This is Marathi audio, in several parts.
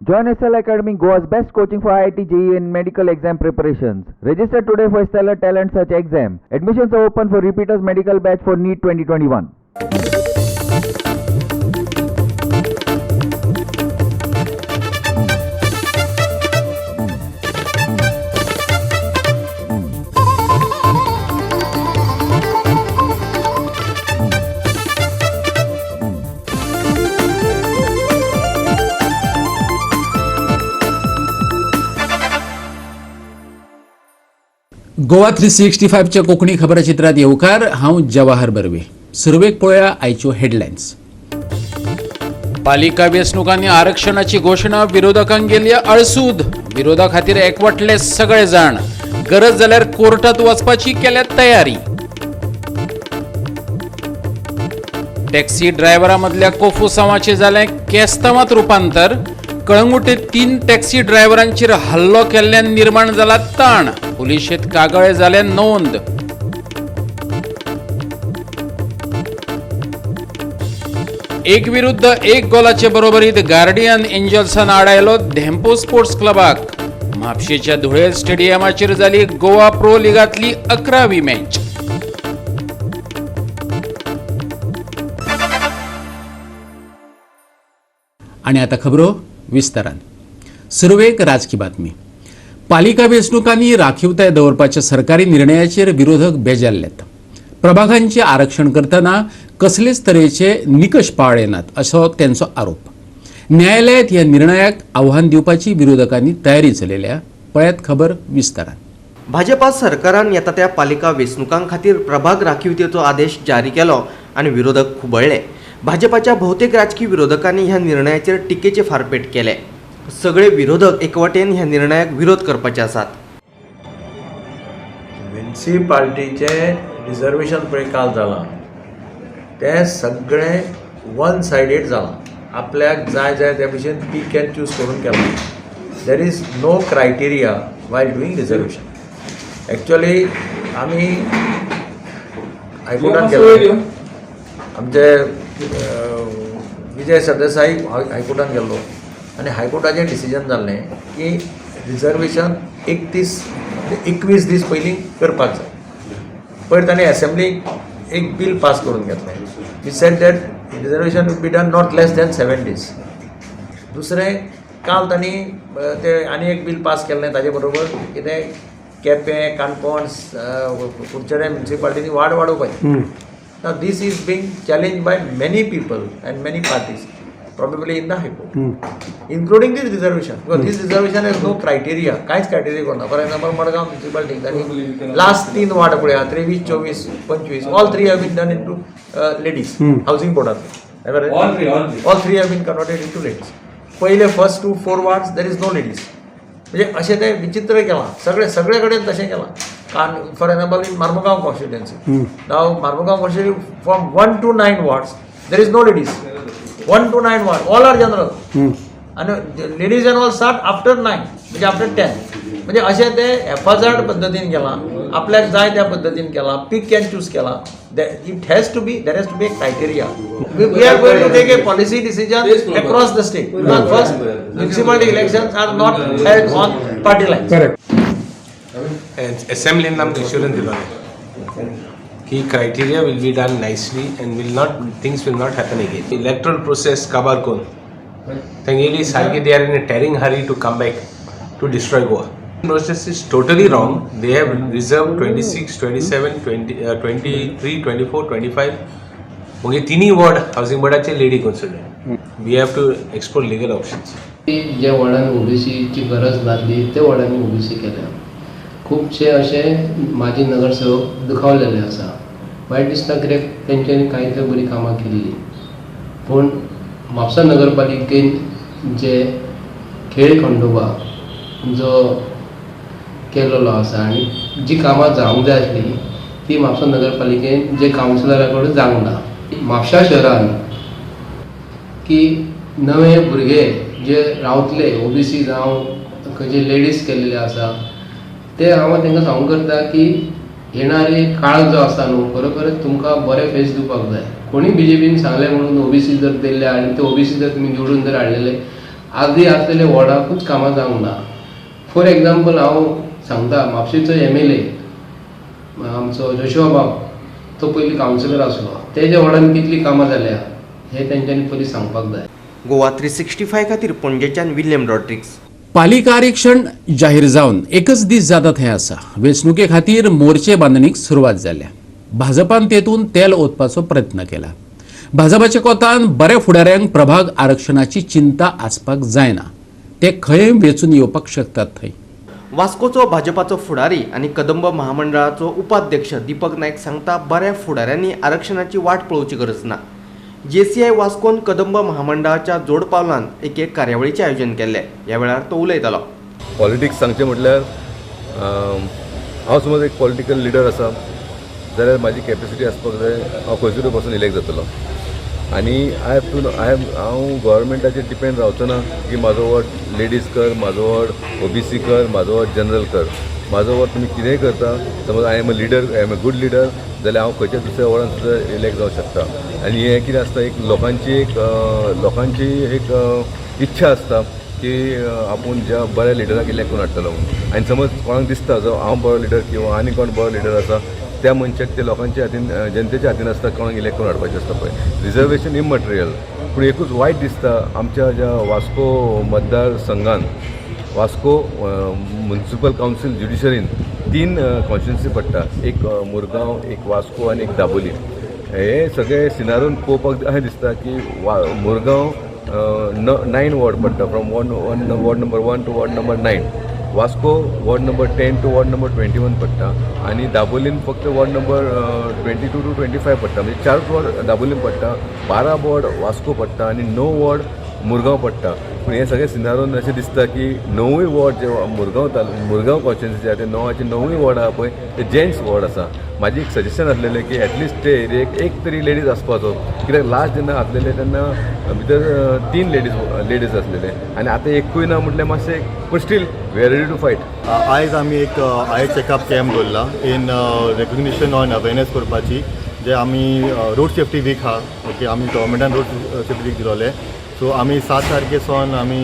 Join SL Academy, Goa's best coaching for IIT, JEE and medical exam preparations. Register today for Stellar Talent Search exam. Admissions are open for repeaters medical batch for NEET 2021. Goa 365च्या Konkani खबराचित्रात येवकार हांव जवाहर बर्वे. सुरवेक पळोवया आयच्यो हेडलायन्स. पालिका वेंचणुकांनी आरक्षणाची घोषणा, विरोधकांक गेली अळसूद. विरोधा खातीर एकवटले सगळे जाण. गरज जाल्यार कोर्टात वचपाची केल्या तयारी. टॅक्सी ड्रायव्हरा मदल्या कोफुसांवाचें जालें केस्तांवांत रुपांतर. कळंगुटेंत 3 टॅक्सी ड्रायव्हरांचेर हल्लो केल्ल्यान निर्माण जाला ताण. पुलिशेंत कागाळे जाले नोंद. एक विरुद्ध एक गोलाचे बरोबरीत गार्डियन एंजल्सान आडायलो धेंपो स्पोर्ट्स क्लबाक. म्हापशेच्या धुळेर स्टेडियमाचेर जाली गोवा प्रो लिगांतली 11वी मॅच. आणि आता खबरो विस्तारान. सुरवेक राजकीय बातमी. पालिका वेंचणुकांनी राखीवताय दवरपाच्या सरकारी निर्णयाचेर विरोधक बेजारल्यात. प्रभागांचे आरक्षण करतना कसलेच तरेचे निकश पाळले नात असो त्यांचो आरोप. न्यायालयात ह्या निर्णयाक आव्हान दिवपाची विरोधकांनी तयारी चलयल्या. पळयात खबर विस्तारान. भाजपा सरकारान येता त्या पालिका वेंचणुकां खातीर प्रभाग राखीवतेचो आदेश जारी केलो आनी विरोधक खुबळ्ळे. भाजपाच्या भोवतेक राजकीय विरोधकांनी ह्या निर्णयाचेर टिकेचे फारपेट केले. सगळे विरोधक एकवटेन ह्या निर्णयाक विरोध करपाचे आसात. म्युनिसिपालिटीचे रिजर्वेशन पळय काल जालां तें सगळें वन सायडेड जालां. आपल्याक जाय जाय त्या भशेन पीक एंड चूज करून केलां. There is no criteria while doing reservation. Actually आमी हायकोर्टान गेलो. आमचे विजय सरदेसाई हायकोर्टान गेल्लो आनी हायकोर्टाचें डिसिजन जाल्लें की रिजर्वेशन 21 दीस पयलीं करपाक जाय. पयर ताणें एसेंब्लीक एक बील पास करून घेतलें. We said that reservation will be done not less than 7 days. दुसरें काल तांणी तें आनी एक बील पास केल्लें ताजे बरोबर कितें केपें काणकोण कुडचडें म्युनिसिपालिटीनी वाडोवपाची. Now this is being challenged by many people and many parties, probably in the High Court, including this reservation. Because this reservation has no criteria. कांयच criteria करना. For example, मडगांव municipality तांणी last 3 वार्ड पळया 23, 24, 25, all 3 have been done into ladies housing board. All three have been converted into ladies. पहिले first 4 wards there is no ladies. म्हणजे अशें तें विचित्र केलां. सगळे कडेन तशें केलां. For example in Mormugao constituency नाव Mormugao constituency from 1 to 9 wards there is no ladies. 1 to 9 wards all are general आणि ladies and all start after 9 म्हणजे आफ्टर 10. म्हणजे अशें ते एफाजार्ड पद्दतीन केलां. आपल्याक जाय त्या पद्दतीन केलां. पीक एंड चूज केलां. It has to be there has to be a criteria. We are going to take a policy decision across the state. First municipality elections are not held on party line. असेंब्लीन आमकां इन्शुरन्स दिलो की criteria will be done nicely and things will not happen again. Electoral process काबार करून तेंगेली सारकी they are in a tearing hurry to come back to destroy Goa. Process is totally wrong. They have reserve 26, 27, 23, 24, 25 म्हणजे 3 वॉर्ड हाऊसिंग बोर्डाचे lady consider. We have to explore legal options. जे वॉर्डान ओबीसीची गरज लागली ते वॉर्डांनी ओबीसी केल्या. खूपशे असे माजी नगरसेवक दुखावलेले आसा. वायट दिसता कित्याक तेंच्यांनी कांय तर बरी कामां केल्ली. पूण म्हापसा नगरपालिकेन जे खेळ खंडोबा जो केलेलो आसा आनी जी कामां जावंक जाय आसली ती म्हापसा नगरपालिकेन जे कावन्सिलरा कडेन जावंक ना. म्हापशा शहरान की नवे भुरगे जे रावतले ओबीसी जावं खंयचे लेडीज केल्ले आसा ते हांव तांकां सांगूंक करता की येणारे काळ जो आसा न्हू खरोखरच तुमकां बरे फेस दिवपाक जाय. कोणी बीजेपीन सांगलें म्हणून ओबीसी जर दिल्ले आनी ते ओबीसी जर तुमी निवडून जर हाडलेले आदी आसलेल्या वॉर्डाकूच कामां जावंक ना. फॉर एग्जाम्पल हांव सांगता, म्हापशेचो MLA आमचो जोशुआ बाब, तो पयलीं कावन्सिलर आसलो, तेज्या वॉर्डान कितलीं कामां जाल्या हें तेंच्यांनी पयलीं सांगपाक जाय. गोवा 365 खातीर पणजेच्यान विल्यम रॉड्रिक्स. पालिका आरक्षण जाहीर जावन एकच दीस जाता थंय आसा. वेंचणुके खातीर मोर्चे बांदणीक सुरवात जाल्या. भाजपान तेतून तेल ओतपाचो प्रयत्न केला. भाजपाच्या कोतान बऱ्या फुडाऱ्यांक प्रभाग आरक्षणाची चिंता आसपाक जायना. ते खंय वेचून येवपाक शकतात थंय. वास्कोचो भाजपाचो फुडारी आनी कदंब महामंडळाचो उपाध्यक्ष दीपक नायक सांगता, बऱ्या फुडाऱ्यांनी आरक्षणाची वाट पळोवची गरज ना. JCI वास्कोन कदंब महामंडळाच्या जोड पावलान एक कार्यावळीचें आयोजन केल्लें. ह्या वेळार तो उलयतालो. पॉलिटिक्स सांगचें म्हटल्यार हांव समज एक पॉलिटिकल लिडर आसा जाल्यार म्हाजी कॅपेसिटी आसपाक जाय. हांव खंयसरूय पासून इलेक्ट जातलो आनी हांव गव्हर्मेंटाचेर डिपेंड रावचो ना की म्हाजो वोट लेडीज कर, म्हाजो वोट OBC कर, म्हाजो वोट जनरल कर. म्हाजो वोट तुमी कितेंय करता. समज I am a leader, I am a good leader जाल्यार हांव खंयच्या दुसऱ्या वॉर्डान सुद्दां इलेक्ट जावंक शकता. आनी हें कितें आसता, एक लोकांची एक इच्छा आसता की आपूण ज्या बऱ्या लिडराक इलेक्ट करून हाडटलो म्हणून. आनी समज कोणाक दिसता जो हांव बरो लिडर किंवा आनी कोण बरो लिडर आसा, त्या मनशाक ते लोकांच्या हातीन, जनतेच्या हातीन आसता कोणाक इलेक्ट करून हाडपाचें आसता पळय. Reservation immaterial. पूण एकूच वायट दिसता, आमच्या ज्या वास्को मतदार संघान वास्को म्युनिसिपल कावन्सील ज्युडिशरीन 3 कॉन्स्टिट्युन्सी पडटा. एक मुरगांव, एक वास्को आनी एक दाबोली. हे सगळे सिनारोन पळोवपाक अशें दिसता की मुरगांव 9 वॉर्ड पडटा, from ward number 1 to ward number 9. Vasco ward number 10 to ward number 21 पडटा आनी दाबोलीन फक्त वॉर्ड नंबर 22 टू 25 पडटा. म्हणजे 4 वॉर्ड दाबोलीन पडटा, 12 वॉर्ड वास्को पडटा आनी 9 वॉर्ड मुरगांव पडटा. पूण हे सगळे सिनारोन अशें दिसता की 9 वॉर्ड जे मुरगांव कॉन्स्टिट्युन्सी आसा ते 9 वॉर्ड आहा पळय ते जेंट्स वॉर्ड आसा. म्हाजी एक सजेशन आसलेलें की एटलिस्ट ते एरियेक एक तरी लेडीज आसपाचो. कित्याक लास्ट जेन्ना घातलेले तेन्ना भितर 3 लेडीज आसलेले आनी आतां एकूय ना म्हटल्यार मातशें, पूण still we are ready to fight. आयज आमी एक आय चॅकअप कॅम्प दवरला इन रेकग्निशन ऑन अवेरनेस करपाची, जे आमी रोड सेफ्टी वीक आहा. ओके, आमी गव्हर्मेंटान रोड सेफ्टी वीक दिलोले. सो आमी 7 तारखेसून आमी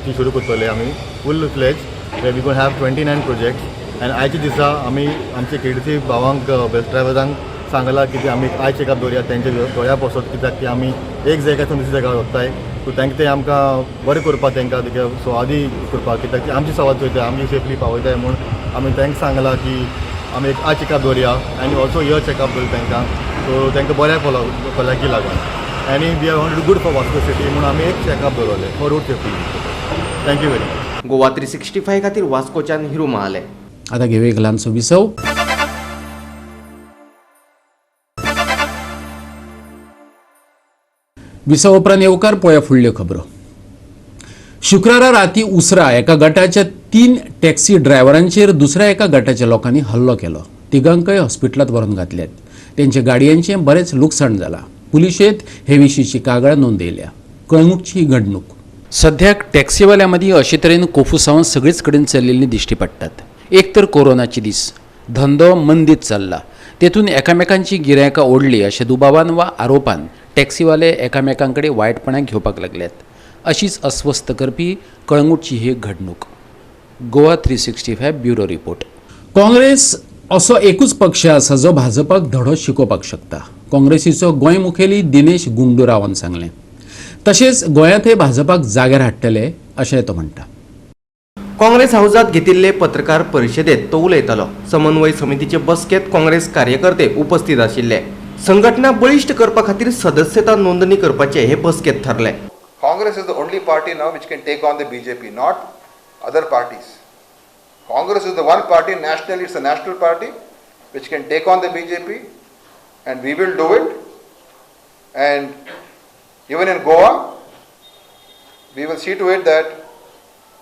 ती सुरू करतले. आमी फूल फ्लेज वी गोन हॅव 29 प्रोजेक्ट्स. आनी आयच्या दिसा आमी आमचे केडीसी भावांक बस ड्रायव्हरांक सांगला की आमी आय चॅकअप दवरया तेंच्या दोळ्या पसत, कित्याक की आमी एक जाग्यासून दुसऱ्या जाग्यार वताय. सो तांकां ते आमकां बरें करपाक तेंकां सो आदी करपाक, कित्याक की आमची सवाय चोयता, आमची सेफली पावयताय म्हणून आमी तांकां सांगला की आमी एक आय चॅकअप दवरया आनी ऑल्सो इयर चॅकअप दवरया तांकां. सो तांकां बऱ्या भलायकी लागून आनी we are want good for Vasco city म्हणून आमी एक चॅकअप दवरले for road safety. Thank you very much. Goa 365 खातीर वास्कोच्यान हिरू महाले. आतां घेवया एक ल्हानसो विसव. विसव उपरांत येवकार पळोवया फुडल्यो खबरो. शुक्रारा राती उसरा एका गटाच्या 3 टॅक्सी ड्रायव्हरांचेर दुसऱ्या एका गटाच्या लोकांनी हल्लो केलो. तिगांकय हॉस्पिटलांत व्हरून घातल्यात. तेंचे गाडयांचें बरेंच लुकसाण जालां. पुलिशेंत हे विशींची कागाळ नोंदयल्या. कळंगूटची ही घडणूक. सध्याक टॅक्सीवाल्या मदीं अशे तरेन कोफुसांव सगळीच कडेन चलिल्ली दिश्टी पडटात. एक तर कोरोनाचे दीस, धंदो मंदीत चल्ला, तेतून एकामेकांची गिरायकां ओडली अशा दुबावान वा आरोपान टॅक्सीवाले एकामेकांकडे वायटपणां घेवपाक लागल्यात. अशीच अस्वस्थ करपी कळंगूटची ही घडणूक. Goa 365 bureau report. काँग्रेस असो एकूच पक्ष आसा जो भाजपाक धडो शिकोवपाक शकता. काँग्रेसीचो गोंय मुखेली दिनेश गुंडूरावान सांगलें. तशेंच गोंयांतय भाजपाक जाग्यार हाडटले अशें तो म्हणटा. काँग्रेस हाऊसात घेतिल्ले पत्रकार परिशदेत तो उलयतालो. समन्वय समितीचे बसकेत काँग्रेस कार्यकर्ते उपस्थित आशिल्ले. संघटना बळिश्ट करपा खातीर सदस्यता नोंदणी करपाचे हे बसकेत ठरले. Congress is the only party now which can take on the BJP, not other parties. Congress is the one party nationally, it's a national party which can take on the BJP, and we will do it. And even in Goa, we will see to it that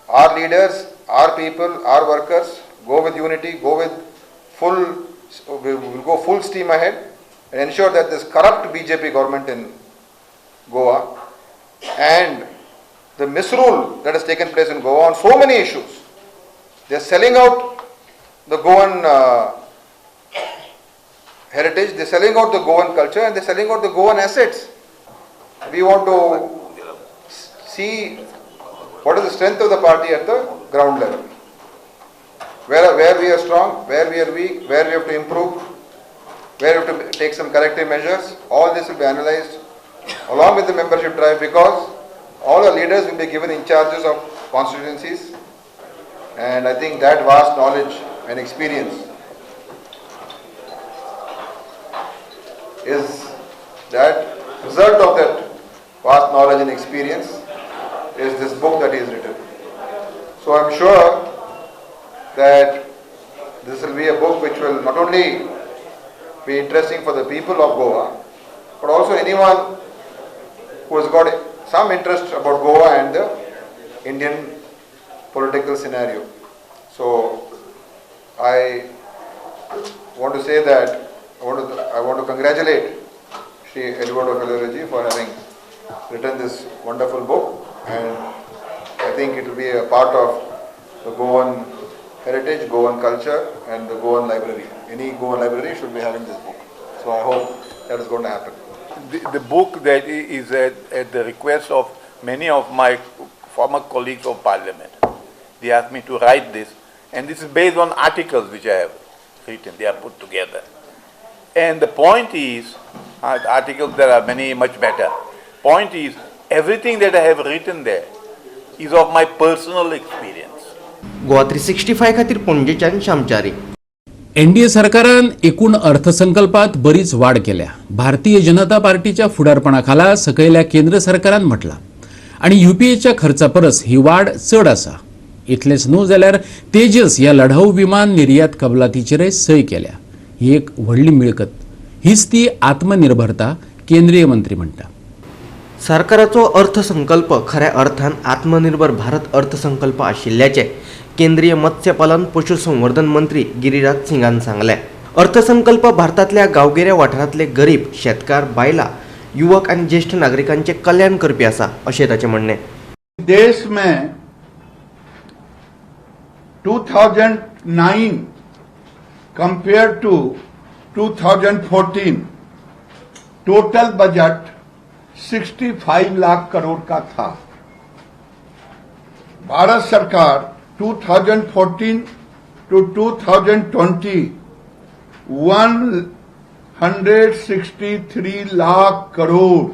our leaders, our people, our workers go with unity, we will go full steam ahead and ensure that this corrupt BJP government in Goa and the misrule that has taken place in Goa on so many issues, they are selling out the Goan heritage, they are selling out the Goan culture, and they are selling out the Goan assets. We want to see what is the strength of the party at the ground level. Where we are strong, where we are weak, where we have to improve, where we have to take some corrective measures. All this will be analyzed along with the membership drive, because all our leaders will be given in charges of constituencies, and I think that vast knowledge and experience is that result of that vast knowledge and experience is this book that he has written. So I am sure that this will be a book which will not only be interesting for the people of Goa, but also anyone who has got some interest about Goa and the Indian political scenario. So I want to say that I want to congratulate Shri Eduardo Calero ji for having written this wonderful book, and I think it will be a part of the Goan heritage, Goan culture, and the Goan library. Any Goan library should be having this book. So I hope that is going to happen. The book that is at the request of many of my former colleagues of Parliament. They asked me to write this, and this is based on articles which I have written. They are put together. And the point is, articles there are many much better. Point is, everything that I have written there is of my personal experience. Goa 365 खातीर पणजेच्यान शामचारी. एनडीए सरकारान एकूण अर्थसंकल्पात बरीच वाढ केल्या. भारतीय जनता पार्टीच्या फुडारपणाखाला सकयल्या केंद्र सरकारान म्हटला आणि यूपीएच्या खर्चापरस ही वाढ चड आसा. इतलेच न्हू जाल्यार तेजस ह्या लढाऊ विमान निर्यात कबलातीचेर सय केल्या. ही एक व्हडली मिळकत. हीच ती आत्मनिर्भरता केंद्रीय मंत्री म्हणटा. सरकाराचो अर्थसंकल्प खऱ्या अर्थान आत्मनिर्भर भारत अर्थसंकल्प आशिल्ल्याचे केंद्रीय मत्स्यपालन पशुसंवर्धन मंत्री गिरिराज सिंगान सांगले. अर्थसंकल्प भारतातल्या गांवगिऱ्या वाठारांतले गरीब, शेतकार, बायला, युवक आणि ज्येष्ठ नागरिकांचे कल्याण करपी आसा अशें ताचें म्हणणें. देश में 2009 compared to 2014 total budget 65 lakh crore का था. भारत सरकार 2014 to 2020 163 लाख करोड़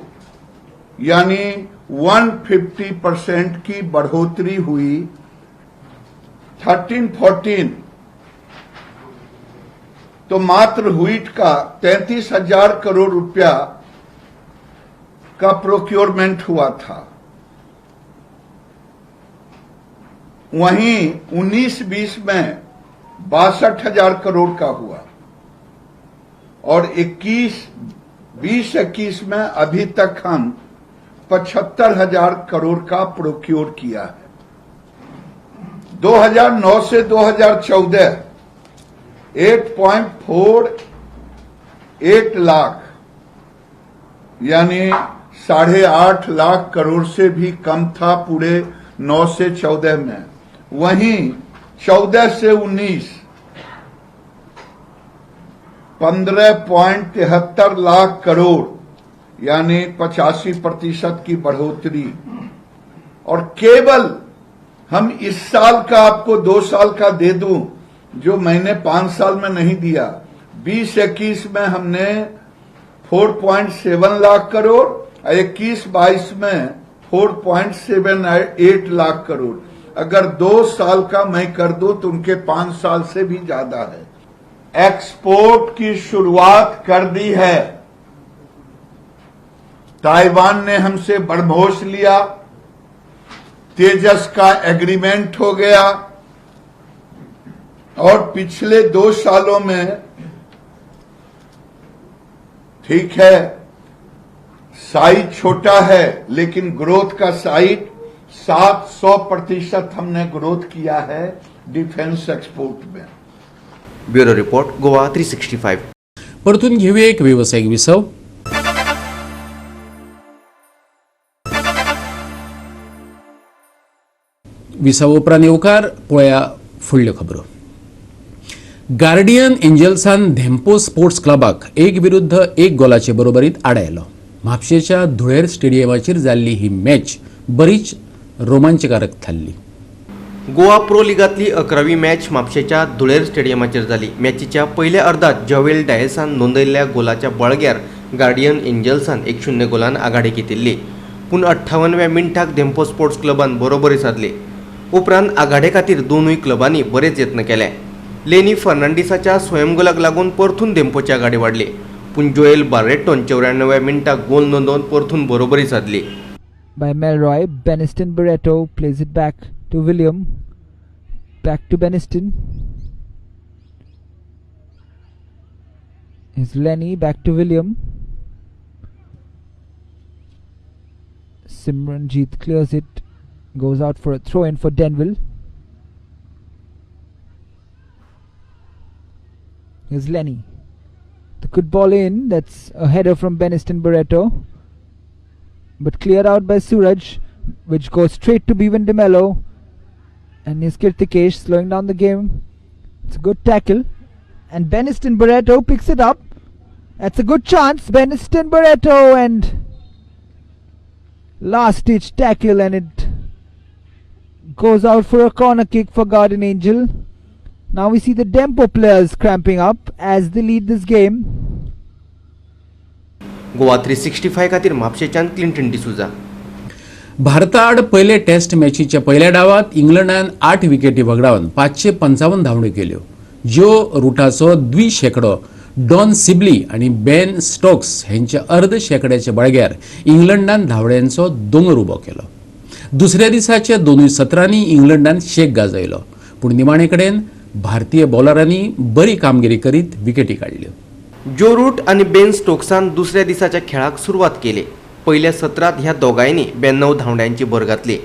यानी 150% की बढ़ोतरी हुई. 13-14 तो मात्र व्हीट का 33,000 करोड़ रुपया का प्रोक्योरमेंट हुआ था. वहीं 19-20 में 62,000 करोड़ का हुआ और 20-21 में अभी तक हम 75,000 करोड़ का प्रोक्योर किया है. 2009 से 2014 8.48 लाख यानी 8.5 लाख करोड़ से भी कम था पूरे 9 से 14 में. वहीं 14 से 19 15.73 लाख करोड़ यानी 85% की बढ़ोतरी. और केवल हम इस साल का आपको 2 साल का दे दूं जो मैंने 5 साल में नहीं दिया. 20-21 में हमने 4.7 लाख करोड़, 21-22 में 4.78 लाख करोड़. अगर 2 साल का मैं कर दूं तो उनके 5 साल से भी ज्यादा है. एक्सपोर्ट की शुरुआत कर दी है. ताइवान ने हमसे ब्रह्मोस लिया. तेजस का एग्रीमेंट हो गया और पिछले 2 सालों में ठीक है साइज छोटा है लेकिन ग्रोथ का साइज 700% हमने ग्रोथ किया है डिफेंस एक्सपोर्ट में. Bureau report Goa 365. परतून घेऊया एक व्यावसायिक विसव. विसव उपरांत येवकार पळया फुडल्यो खबरो. गार्डियन एंजल्सान धेंपो स्पोर्ट्स क्लबाक 1-1 गोलाचे बरोबरीत आडायलो. म्हापशेच्या धुळेर स्टेडियमाचेर जाल्ली ही मॅच बरीच रोमांचकारक थारली. गोवा प्रो लिगातली 11वी मॅच म्हापशेच्या धुळेर स्टेडियमाचेर जाली. मॅचीच्या पयल्या अर्धात जॉवेल डायसान नोंदयल्ल्या गोलाच्या बळग्यार गार्डियन एंजल्सान 1-0 गोलान आघाडी घेतिल्ली. पूण 58व्या मिनटाक धेंपो स्पोर्ट्स क्लबान बरोबरी साधली. उपरांत आघाडे खातीर दोनूय क्लबांनी बरेच यत्न केले. लेनी फर्नांडिसाच्या स्वयंगोलाक लागून परतून धेंपोची आघाडी वाडली. पूण जोएल बार्रेटोन 94व्या मिनटाक गोल नोंदोवन परतून बरोबरी साधली. By Melroy, Beniston Barreto plays it back to William. Back to Beniston. Is Lenny back to William. Simranjeet clears it. Goes out for a throw in for Denville. Here's Lenny. The good ball in. That's a header from Beniston Barreto. But cleared out by Suraj, which goes straight to Bevan DeMello. And here's Kirtikesh slowing down the game. It's a good tackle. And Beniston Barreto picks it up. That's a good chance. Beniston Barreto and last ditch tackle, and it goes out for a corner kick for Guardian Angel. Now we see the Dempo players cramping up as they lead this game. Goa 365 खातीर म्हापशेच्यान क्लिंटन डिसूजा. भारताआड पयले टेस्ट मॅचीच्या पहिल्या डावात इंग्लंडान 8 विकेटी वगडावन 555 धांवड्यो केल्यो. ज्यो रुटाचो 2% डॉन सिबली आणि बेन स्टोक्स हांच्या अर्ध शेकड्याच्या बळग्यार इंग्लंडान धांवड्यांचो दोंगर उबो केलो. दुसऱ्या दिसाच्या दोनूय सत्रांनी इंग्लंडान शेक गाजयलो. पूण निमाणे कडेन भारतीय बॉलरांनी बरी कामगिरी करीत विकेटी काडल्यो. जो रूट आणि बेन स्टोक्सान दुसऱ्या दिसाच्या खेळाक सुरवात केली. पहिल्या सत्रात ह्या दोगांयनी 92 धांवड्यांची भर घातली.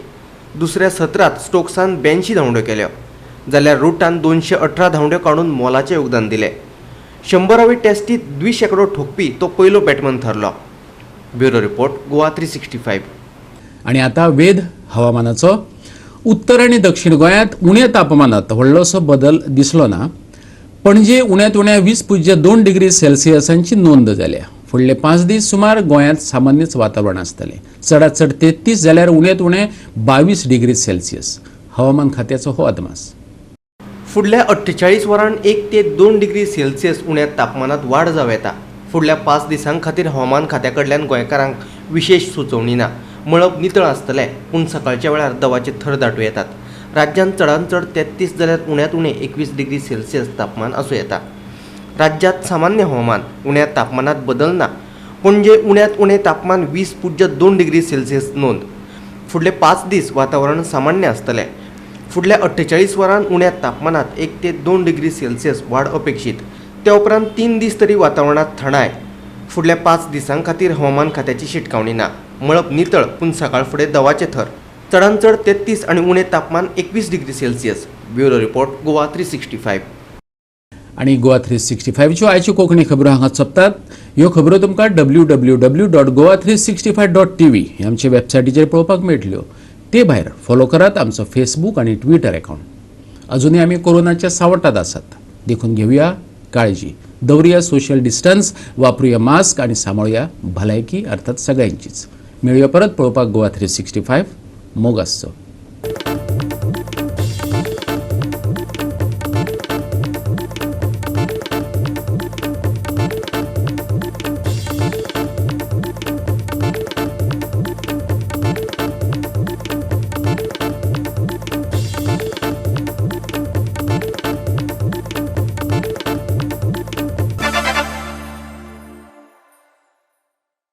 दुसऱ्या सत्रात स्टोक्सान 82 धांवड्यो केल्यो, जाल्यार रूटान 218 धांवड्यो काडून मोलाचें योगदान दिलें. 100वी टेस्टीत 2% ठोकपी तो पयलो बॅटमॅन थारलो. Bureau report, Goa 365. आणि आता वेध हवामानाचो. उत्तर आणि दक्षिण गोंयांत उण्या तापमानात व्हडलोसो बदल दिसलो ना. पणजे उण्यांत उण्या 20.2 डिग्री सेल्सियसांची नोंद जाल्या. फुडले 5 दीस सुमार गोंयांत सामान्यच वातावरण आसतलें. चडांत चड 33 जाल्यार उण्यांत उणे 22 डिग्री सेल्सियस. हवामान खात्याचो हो अदमास. फुडल्या 48 वरांत 1 ते 2 डिग्री सेल्सियस उण्या तापमानात वाड जावं येता. फुडल्या 5 दिसां खातीर हवामान खात्या कडल्यान गोंयकारांक विशेष सुचोवणी ना. मळब नितळ आसतलें, पूण सकाळच्या वेळार दवाचे थर दाटूं येतात. राज्यांत चडांत चड 33 जाल्यार उण्यांत उणे 21 डिग्री सेल्सियस तापमान आसूं येता. राज्यांत सामान्य हवामान, उण्या तापमानात बदल ना. पणजे उण्यांत उणे तापमान 20.2 डिग्री सेल्सियस नोंद. फुडले 5 दीस वातावरण सामान्य आसतलें. फुडल्या 48 वरांत उण्या तापमानात 1 ते 2 डिग्री सेल्सियस वाड अपेक्षीत. त्या उपरांत 3 दीस तरी वातावरणात थंडाय. फुडल्या 5 दिसां खातीर हवामान खात्याची शिटकावणी ना. मळब नितळ, पूण सकाळ फुडें दवाचे थर. चडांत चड 33 आणि उणे तापमान 21 degree Celsius. Bureau report, Goa 365. आणि गोवा 365 च्यो आयच्यो कोंकणी खबरो हांगा सोंपतात. ह्यो खबरो तुमकां www.goa365.tv हे आमचे वेबसायटीचेर पळोवपाक मेळटल्यो. ते भायर फॉलो करात आमचो फेसबूक आणि ट्विटर अकाउंट. अजूनय आमी कोरोनाच्या सावटात आसात, देखून घेवया काळजी, दवरुया सोशल डिस्टन्स, वापरुया मास्क आणि सांबाळुया भलायकी अर्थात सगळ्यांचीच. मेळुया परत पळोवपाक गोवा 365. मोग आसचो.